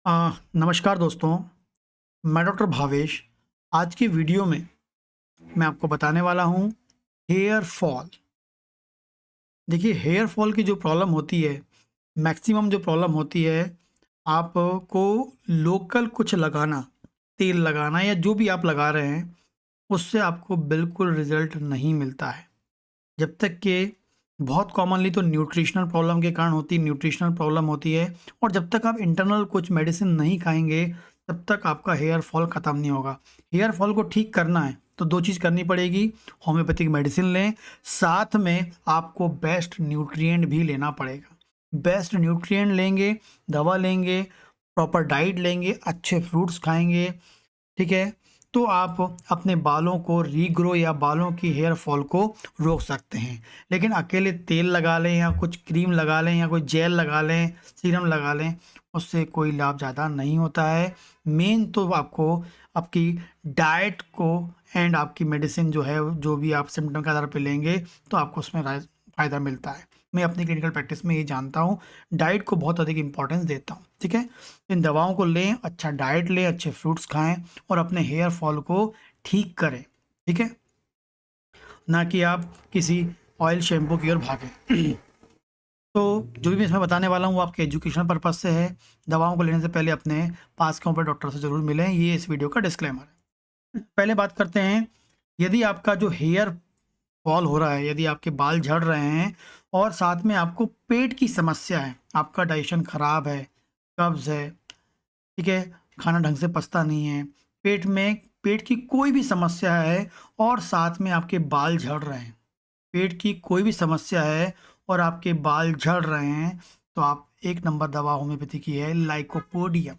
नमस्कार दोस्तों, मैं डॉक्टर भावेश। आज की वीडियो में मैं आपको बताने वाला हूँ हेयर फॉल। देखिए, हेयर फॉल की जो प्रॉब्लम होती है, मैक्सिमम जो प्रॉब्लम होती है, आपको लोकल कुछ लगाना, तेल लगाना या जो भी आप लगा रहे हैं, उससे आपको बिल्कुल रिज़ल्ट नहीं मिलता है। जब तक कि बहुत कॉमनली तो न्यूट्रिशनल प्रॉब्लम के कारण न्यूट्रिशनल प्रॉब्लम होती है, और जब तक आप इंटरनल कुछ मेडिसिन नहीं खाएँगे, तब तक आपका हेयर फॉल ख़त्म नहीं होगा। हेयर फॉल को ठीक करना है, तो 2 चीज़ करनी पड़ेगी, होम्योपैथिक मेडिसिन लें, साथ में आपको बेस्ट न्यूट्रिएंट भी लेना पड़ेगा। बेस्ट न्यूट्रिएंट लेंगे, दवा लेंगे, प्रॉपर डाइट लेंगे, अच्छे फ्रूट्स खाएँगे, ठीक है? तो आप अपने बालों को रीग्रो या बालों की हेयर फॉल को रोक सकते हैं। लेकिन अकेले तेल लगा लें या कुछ क्रीम लगा लें या कोई जेल लगा लें, सीरम लगा लें, उससे कोई लाभ ज़्यादा नहीं होता है। मेन तो आपको आपकी डाइट को एंड आपकी मेडिसिन जो है, जो भी आप सिम्पटम के आधार पे लेंगे, तो आपको उसमें फ़ायदा मिलता है। मैं अपनी क्लिनिकल प्रैक्टिस में ये जानता हूँ, डाइट को बहुत अधिक इम्पोर्टेंस देता हूँ, ठीक है? इन दवाओं को लें, अच्छा डाइट लें, अच्छे फ्रूट्स खाएँ और अपने हेयर फॉल को ठीक करें, ठीक है? ना कि आप किसी ऑयल शैम्पू की ओर भागें। तो जो भी मैं इसमें बताने वाला हूँ, वो आपके एजुकेशन पर्पज़ से है। दवाओं को लेने से पहले अपने पास के डॉक्टर से ज़रूर मिलें, ये इस वीडियो का डिस्क्लेमर है। पहले बात करते हैं, यदि आपका जो हेयर फॉल हो रहा है, यदि आपके बाल झड़ रहे हैं और साथ में आपको पेट की समस्या है, आपका डाइजेशन खराब है, कब्ज़ है, ठीक है, खाना ढंग से पचता नहीं है, पेट की कोई भी समस्या है और साथ में आपके बाल झड़ रहे हैं, पेट की कोई भी समस्या है और आपके बाल झड़ रहे हैं, तो आप एक नंबर दवा होम्योपैथी की है लाइकोपोडियम।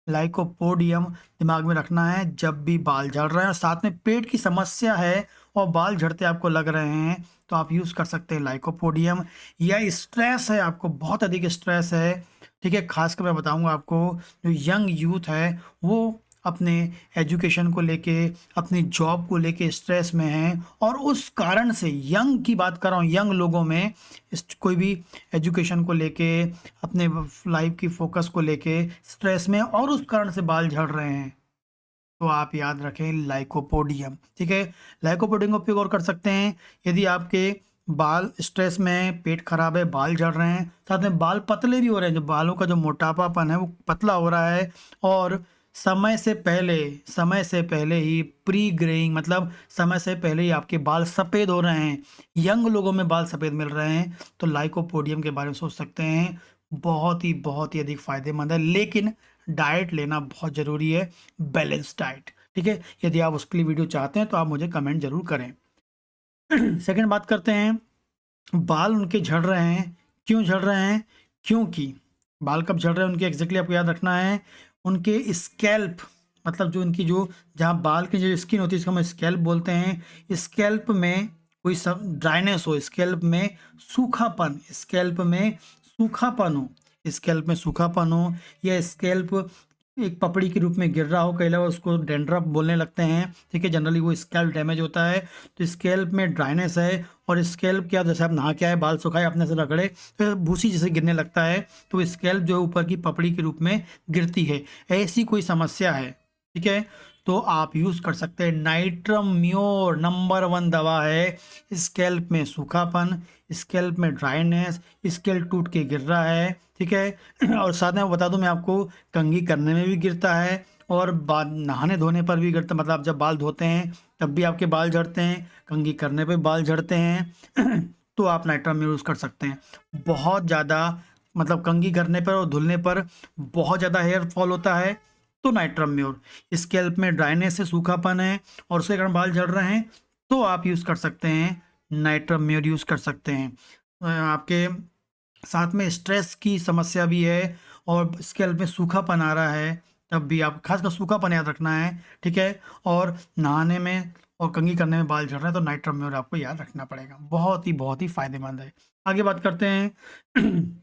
लाइकोपोडियम दिमाग में रखना है जब भी बाल झड़ रहे हैं और साथ में पेट की समस्या है और बाल झड़ते आपको लग रहे हैं, तो आप यूज़ कर सकते हैं लाइकोपोडियम। या स्ट्रेस है, आपको बहुत अधिक स्ट्रेस है, ठीक है, खासकर मैं बताऊंगा आपको, जो यंग यूथ है वो अपने एजुकेशन को लेके, अपनी जॉब को लेके स्ट्रेस में हैं और उस कारण से, यंग की बात कर रहा हूँ, यंग लोगों में कोई भी एजुकेशन को लेके, अपने लाइफ की फोकस को लेके स्ट्रेस में और उस कारण से बाल झड़ रहे हैं, तो आप याद रखें लाइकोपोडियम, ठीक है? लाइकोपोडियम का उपयोग और कर सकते हैं यदि आपके बाल स्ट्रेस में हैं, पेट खराब है, बाल झड़ रहे हैं, साथ में बाल पतले भी हो रहे हैं, जो बालों का जो मोटापापन है वो पतला हो रहा है, और समय से पहले ही प्री ग्रेइंग, मतलब समय से पहले ही आपके बाल सफ़ेद हो रहे हैं, यंग लोगों में बाल सफ़ेद मिल रहे हैं, तो लाइकोपोडियम के बारे में सोच सकते हैं। बहुत ही अधिक फ़ायदेमंद है, लेकिन डाइट लेना बहुत ज़रूरी है, बैलेंस डाइट, ठीक है? यदि आप उसके लिए वीडियो चाहते हैं तो आप मुझे कमेंट ज़रूर करें। सेकंड बात करते हैं, बाल उनके झड़ रहे हैं, क्यों झड़ रहे हैं? क्योंकि बाल कब झड़ रहे हैं उनके, एग्ज़ैक्टली आपको याद रखना है, उनके स्कैल्प, मतलब जो उनकी जो, जहाँ बाल की जो स्किन होती है, इसको हम स्कैल्प बोलते हैं। स्कैल्प में कोई सब ड्राइनेस हो, स्कैल्प में सूखापन हो या स्कैल्प एक पपड़ी के रूप में गिर रहा हो, कई लोग उसको डैंड्रफ बोलने लगते हैं, ठीक है? जनरली वो स्कैल्प डैमेज होता है, तो स्कैल्प में ड्राइनेस है और स्कैल्प क्या, जैसे आप नहा के आए, बाल सुखाए, अपने से रगड़े, तो भूसी जैसे गिरने लगता है, तो स्कैल्प जो है ऊपर की पपड़ी के रूप में गिरती है, ऐसी कोई समस्या है, ठीक है? तो आप यूज़ कर सकते हैं नाइट्रम म्योर, नंबर 1 दवा है। स्कैल्प में सूखापन, स्कैल्प में ड्राइनेस, स्कैल्प टूट के गिर रहा है, ठीक है? और साथ में बता दूं मैं आपको, कंघी करने में भी गिरता है और बाद नहाने धोने पर भी गिरता, मतलब आप जब बाल धोते हैं तब भी आपके बाल झड़ते हैं, कंघी करने पे बाल झड़ते हैं। तो आप नाइट्रम यूज़ कर सकते हैं। बहुत ज़्यादा, मतलब कंघी करने पर और धुलने पर बहुत ज़्यादा हेयर फॉल होता है, तो नाइट्रम म्योर। स्कैल्प में ड्राइनेस से सूखापन है और उसके कारण बाल झड़ रहे हैं, तो आप यूज़ कर सकते हैं, नाइट्रम म्योर यूज़ कर सकते हैं। आपके साथ में स्ट्रेस की समस्या भी है और स्कैल्प में सूखापन आ रहा है, तब भी आप खासकर सूखापन याद रखना है, ठीक है? और नहाने में और कंघी करने में बाल झड़ रहे हैं, तो नाइट्रम म्योर आपको याद रखना पड़ेगा, बहुत ही फ़ायदेमंद है। आगे बात करते हैं।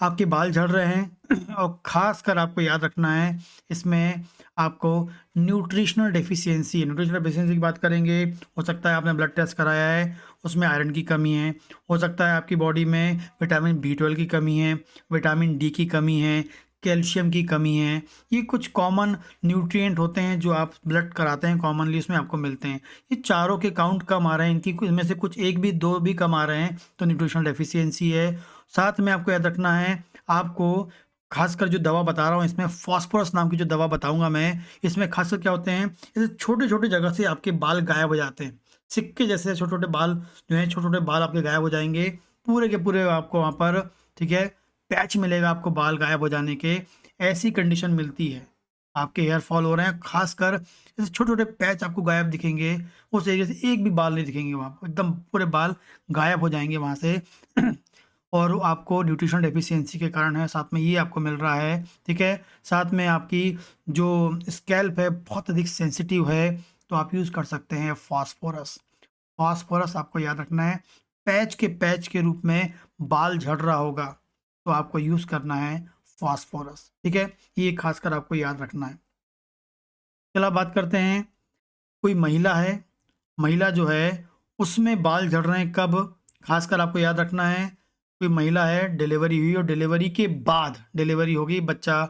आपके बाल झड़ रहे हैं और ख़ासकर आपको याद रखना है, इसमें आपको न्यूट्रिशनल डेफिशिएंसी की बात करेंगे। हो सकता है आपने ब्लड टेस्ट कराया है, उसमें आयरन की कमी है, हो सकता है आपकी बॉडी में विटामिन बी 12 की कमी है, विटामिन डी की कमी है, कैल्शियम की कमी है, ये कुछ कॉमन न्यूट्रिएंट होते हैं जो आप ब्लड कराते हैं कॉमनली, उसमें आपको मिलते हैं। ये चारों के काउंट कम आ रहे हैं, इनकी इनमें से कुछ एक भी दो भी कम आ रहे हैं तो न्यूट्रिशनल डेफिशिएंसी है। साथ में आपको याद रखना है, आपको खासकर जो दवा बता रहा हूँ इसमें फास्फोरस नाम की जो दवा बताऊंगा मैं, इसमें खासकर क्या होते हैं, जैसे छोटे छोटे जगह से आपके बाल गायब हो जाते हैं, सिक्के जैसे छोटे छोटे बाल जो हैं, छोटे छोटे बाल आपके गायब हो जाएंगे पूरे के पूरे, आपको वहाँ पर, ठीक है, पैच मिलेगा आपको बाल गायब हो जाने के। ऐसी कंडीशन मिलती है, आपके हेयर फॉल हो रहे हैं, खासकर जैसे छोटे छोटे पैच आपको गायब दिखेंगे, उस एरिया से एक भी बाल नहीं दिखेंगे वहाँ पर, एकदम पूरे बाल गायब हो जाएंगे वहाँ से और आपको न्यूट्रिशन डेफिशिएंसी के कारण है, साथ में ये आपको मिल रहा है, ठीक है। साथ में आपकी जो स्कैल्प है बहुत अधिक सेंसिटिव है, तो आप यूज़ कर सकते हैं फास्फोरस। फास्फोरस आपको याद रखना है, पैच के रूप में बाल झड़ रहा होगा तो आपको यूज़ करना है फास्फोरस, ठीक है। ये खासकर आपको याद रखना है। चलो अब बात करते हैं, कोई महिला है, महिला जो है उसमें बाल झड़ रहे हैं कब, खासकर आपको याद रखना है, कोई महिला है डिलीवरी हुई और डिलीवरी के बाद, डिलीवरी हो गई बच्चा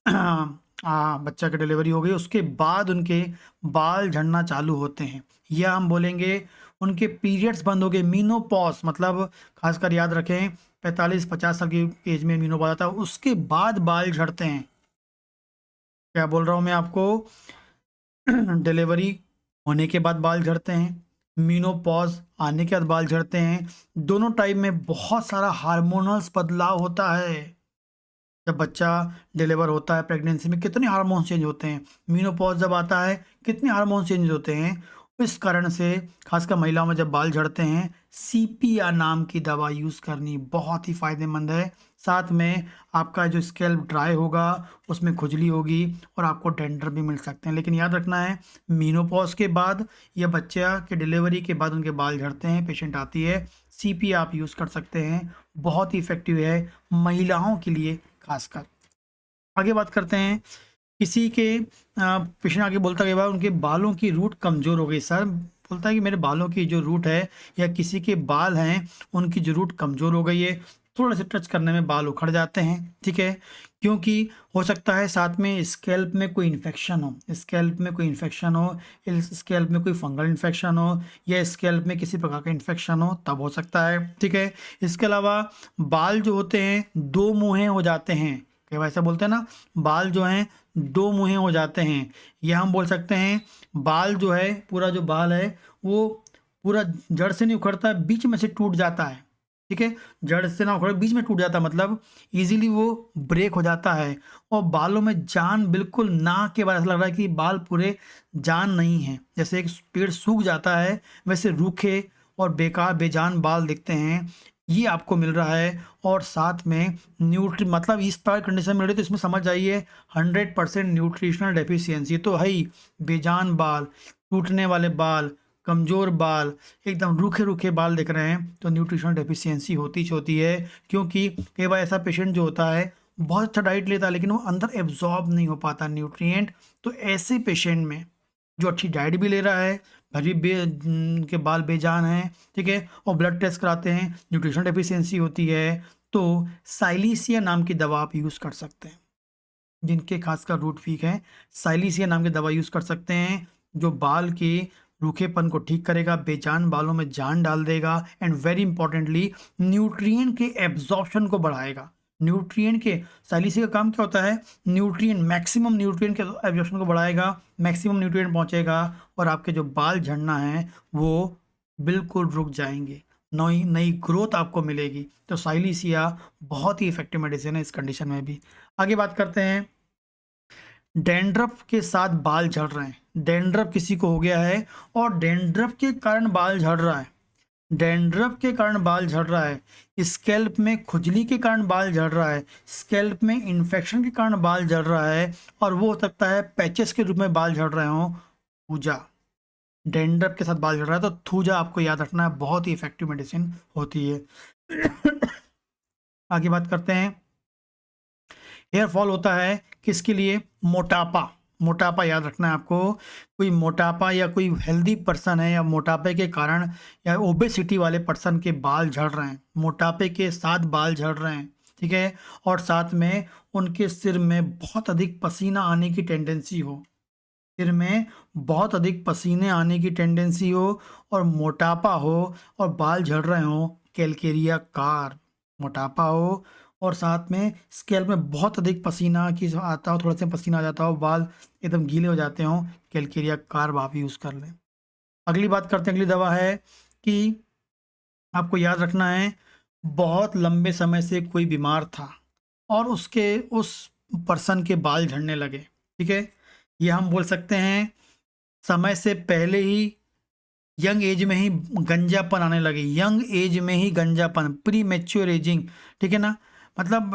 बच्चा की डिलीवरी हो गई, उसके बाद उनके बाल झड़ना चालू होते हैं, या हम बोलेंगे उनके पीरियड्स बंद हो गए, मीनोपॉज, मतलब खासकर याद रखें 45-50 साल की एज में मीनोपॉज आता है, उसके बाद बाल झड़ते हैं। क्या बोल रहा हूँ मैं आपको, डिलीवरी होने के बाद बाल झड़ते हैं, मीनोपॉज आने के बाद बाल झड़ते हैं, दोनों टाइम में बहुत सारा हार्मोनल्स बदलाव होता है। जब बच्चा डिलीवर होता है प्रेगनेंसी में कितने हार्मोन चेंज होते हैं, मीनोपॉज जब आता है कितने हार्मोन चेंज होते हैं, इस कारण से खासकर महिलाओं में जब बाल झड़ते हैं सीपिया नाम की दवा यूज़ करनी बहुत ही फ़ायदेमंद है। साथ में आपका जो स्कैल्प ड्राई होगा उसमें खुजली होगी और आपको डेंड्रफ भी मिल सकते हैं, लेकिन याद रखना है मीनोपॉज के बाद या बच्चा के डिलीवरी के बाद उनके बाल झड़ते हैं, पेशेंट आती है, सीपिया आप यूज़ कर सकते हैं, बहुत ही इफ़ेक्टिव है महिलाओं के लिए खासकर। आगे बात करते हैं, किसी के पेशेंट आगे बोलता है कि भाई उनके बालों की रूट कमज़ोर हो गई सर, बोलता है कि मेरे बालों की जो रूट है या किसी के बाल हैं उनकी जो रूट कमज़ोर हो गई है, थोड़ा सा टच करने में बाल उखड़ जाते हैं, ठीक है, क्योंकि हो सकता है साथ में स्कैल्प में कोई इन्फेक्शन हो, स्कैल्प में कोई इन्फेक्शन हो, स्कैल्प में कोई फंगल इन्फेक्शन हो या स्कैल्प में किसी प्रकार का इन्फेक्शन हो, तब हो सकता है, ठीक है। इसके अलावा बाल जो होते हैं दो मुँहे हो जाते हैं, कई बार ऐसा बोलते हैं ना, बाल जो हैं दो मुँहे हो जाते हैं, या हम बोल सकते हैं बाल जो है, पूरा जो बाल है वो पूरा जड़ से नहीं उखड़ता है, बीच में से टूट जाता है, ठीक है, जड़ से ना उखड़ बीच में टूट जाता है, मतलब इजीली वो ब्रेक हो जाता है और बालों में जान बिल्कुल ना के बाद ऐसा लग रहा है कि बाल पूरे जान नहीं है, जैसे एक पेड़ सूख जाता है वैसे रूखे और बेकार बेजान बाल दिखते हैं, ये आपको मिल रहा है। और साथ में मतलब इस तरह कंडीशन मिल रही है तो इसमें समझ जाइए 100% न्यूट्रिशनल डेफिशिएंसी तो है ही, बेजान बाल, टूटने वाले बाल, कमज़ोर बाल, एकदम रूखे रूखे बाल दिख रहे हैं तो न्यूट्रिशनल डेफिशिएंसी होती है, क्योंकि कई बार ऐसा पेशेंट जो होता है बहुत अच्छा डाइट लेता है लेकिन वो अंदर एब्जॉर्ब नहीं हो पाता न्यूट्रिएंट, तो ऐसे पेशेंट में जो अच्छी डाइट भी ले रहा है, भरी के बाल बेजान हैं, ठीक है, और ब्लड टेस्ट कराते हैं न्यूट्रिशन डेफिशिएंसी होती है, तो साइलिसिया नाम की दवा आप यूज़ कर सकते हैं। जिनके खासकर रूट वीक है साइलिसिया नाम की दवा यूज़ कर सकते हैं, जो बाल के रूखेपन को ठीक करेगा, बेजान बालों में जान डाल देगा एंड वेरी इंपॉर्टेंटली न्यूट्रिएंट के एब्जॉर्प्शन को बढ़ाएगा। न्यूट्रिएंट के साइलिसिया का काम क्या होता है, न्यूट्रिएंट मैक्सिमम न्यूट्रिएंट के एब्जॉर्प्शन को बढ़ाएगा, मैक्सिमम न्यूट्रिएंट पहुंचेगा और आपके जो बाल झड़ना है वो बिल्कुल रुक जाएंगे, नई नई ग्रोथ आपको मिलेगी। तो साइलिसिया बहुत ही इफेक्टिव मेडिसिन है इस कंडीशन में भी। आगे बात करते हैं, डैंड्रफ के साथ बाल झड़ रहे हैं, डैंड्रफ किसी को हो गया है और डैंड्रफ के कारण बाल झड़ रहा है, डैंड्रफ के कारण बाल झड़ रहा है, स्कैल्प में खुजली के कारण बाल झड़ रहा है, स्कैल्प में इन्फेक्शन के कारण बाल झड़ रहा है और वो हो सकता है पैचेस के रूप में बाल झड़ रहे हों, थूजा, डैंड्रफ के साथ बाल झड़ रहा है तो थूजा आपको याद रखना है, बहुत ही इफेक्टिव मेडिसिन होती है। आगे बात करते हैं, हेयर फॉल होता है किसके लिए, मोटापा, मोटापा याद रखना है आपको, कोई मोटापा या कोई हेल्दी पर्सन है या मोटापे के कारण या ओबेसिटी वाले पर्सन के बाल झड़ रहे हैं, मोटापे के साथ बाल झड़ रहे हैं, ठीक है, और साथ में उनके सिर में बहुत अधिक पसीना आने की टेंडेंसी हो, सिर में बहुत अधिक पसीने आने की टेंडेंसी हो, और मोटापा हो, और बाल झड़ रहे हो, कैलकेरिया कार, मोटापा हो और साथ में स्कैल्प में बहुत अधिक पसीना की आता हो, थोड़ा सा पसीना आ जाता हो, बाल एकदम गीले हो जाते हो, कैलकेरिया कार आप यूज़ कर लें। अगली बात करते हैं, अगली दवा है कि आपको याद रखना है, बहुत लंबे समय से कोई बीमार था और उस पर्सन के बाल झड़ने लगे, ठीक है, ये हम बोल सकते हैं समय से पहले ही, यंग एज में ही गंजापन आने लगे, यंग एज में ही गंजापन, प्री मैच्योर एजिंग, ठीक है ना, मतलब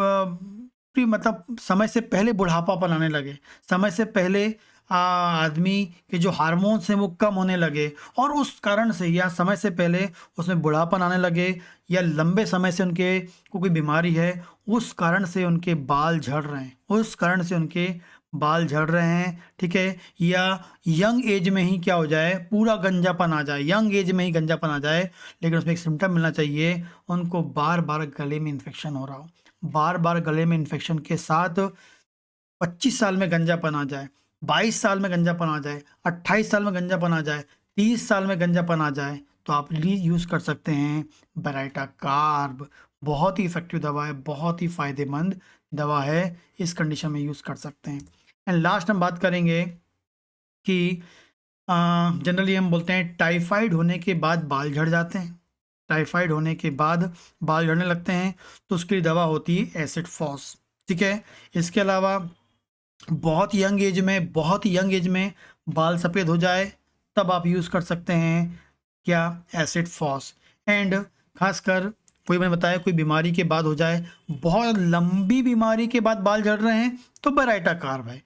प्री मतलब समय से पहले बुढ़ापापन आने लगे, समय से पहले आदमी के जो हार्मोन्स हैं वो कम होने लगे, और उस कारण से या समय से पहले उसमें बुढ़ापन आने लगे, या लंबे समय से उनके को कोई बीमारी है, उस कारण से उनके बाल झड़ रहे हैं, उस कारण से उनके बाल झड़ रहे हैं, ठीक है, या यंग एज में ही क्या हो जाए, पूरा गंजापन आ जाए, यंग एज में ही गंजापन आ जाए, लेकिन उसमें एक सिम्टम मिलना चाहिए, उनको बार बार गले में इन्फेक्शन हो रहा हो, बार बार गले में इन्फेक्शन के साथ 25 साल में गंजापन आ जाए, 22 साल में गंजापन आ जाए, 28 साल में गंजापन आ जाए, 30 साल में गंजापन आ जाए, तो आप यूज़ कर सकते हैं बेराइटा कार्ब। बहुत ही इफेक्टिव दवा है, बहुत ही फ़ायदेमंद दवा है, इस कंडीशन में यूज़ कर सकते हैं। एंड लास्ट हम बात करेंगे कि जनरली हम बोलते हैं टाइफाइड होने के बाद बाल झड़ जाते हैं, टाइफाइड होने के बाद बाल झड़ने लगते हैं, तो उसकी दवा होती है एसिड फॉस, ठीक है। इसके अलावा बहुत ही यंग एज में बाल सफ़ेद हो जाए, तब आप यूज़ कर सकते हैं क्या, एसिड फॉस। एंड खासकर कोई, मैंने बताया कोई बीमारी के बाद हो जाए, बहुत लंबी बीमारी के बाद बाल झड़ रहे हैं, तो बेराइटा कार्ब है।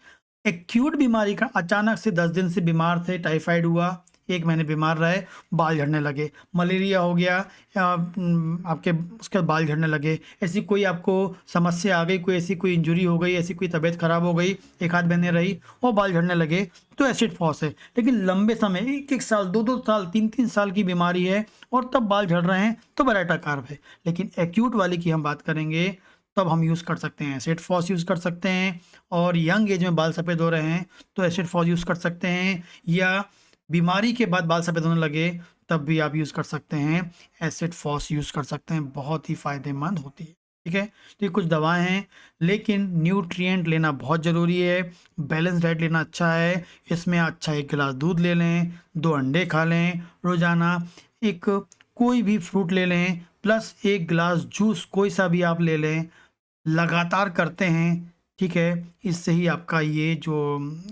एक्यूट बीमारी का, अचानक से 10 दिन से बीमार थे, टाइफाइड हुआ, 1 महीने बीमार रहे, बाल झड़ने लगे, मलेरिया हो गया, आपके उसके बाद बाल झड़ने लगे, ऐसी कोई आपको समस्या आ गई, कोई ऐसी कोई इंजरी हो गई, ऐसी कोई तबीयत खराब हो गई, 1 आध महीने रही और बाल झड़ने लगे, तो एसिड फॉस है। लेकिन लंबे समय, 1-1 साल, 2-2 साल, 3-3 साल की बीमारी है और तब बाल झड़ रहे हैं, तो बेराइटा कार्ब है। लेकिन एक्यूट वाली की हम बात करेंगे, तब हम यूज़ कर सकते हैं एसिड फॉस यूज़ कर सकते हैं, और यंग एज में बाल सफ़ेद हो रहे हैं तो एसिड फॉस यूज़ कर सकते हैं, या बीमारी के बाद बाल सफ़ेद होने लगे तब भी आप यूज़ कर सकते हैं, एसिड फॉस यूज़ कर सकते हैं, बहुत ही फ़ायदेमंद होती है, ठीक है। तो ये कुछ दवाएं हैं, लेकिन न्यूट्रिएंट लेना बहुत ज़रूरी है, बैलेंस डाइट लेना अच्छा है, इसमें अच्छा 1 गिलास दूध ले लें, 2 अंडे खा लें रोज़ाना, एक कोई भी फ्रूट ले लें, प्लस 1 गिलास जूस कोई सा भी आप ले लें, लगातार करते हैं, ठीक है, इससे ही आपका ये जो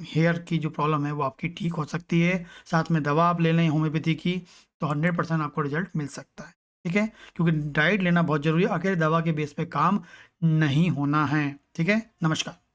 हेयर की जो प्रॉब्लम है वो आपकी ठीक हो सकती है। साथ में दवा आप ले लें होम्योपैथी की, तो 100% आपको रिजल्ट मिल सकता है, ठीक है, क्योंकि डाइट लेना बहुत ज़रूरी है, अकेले दवा के बेस पे काम नहीं होना है, ठीक है। नमस्कार।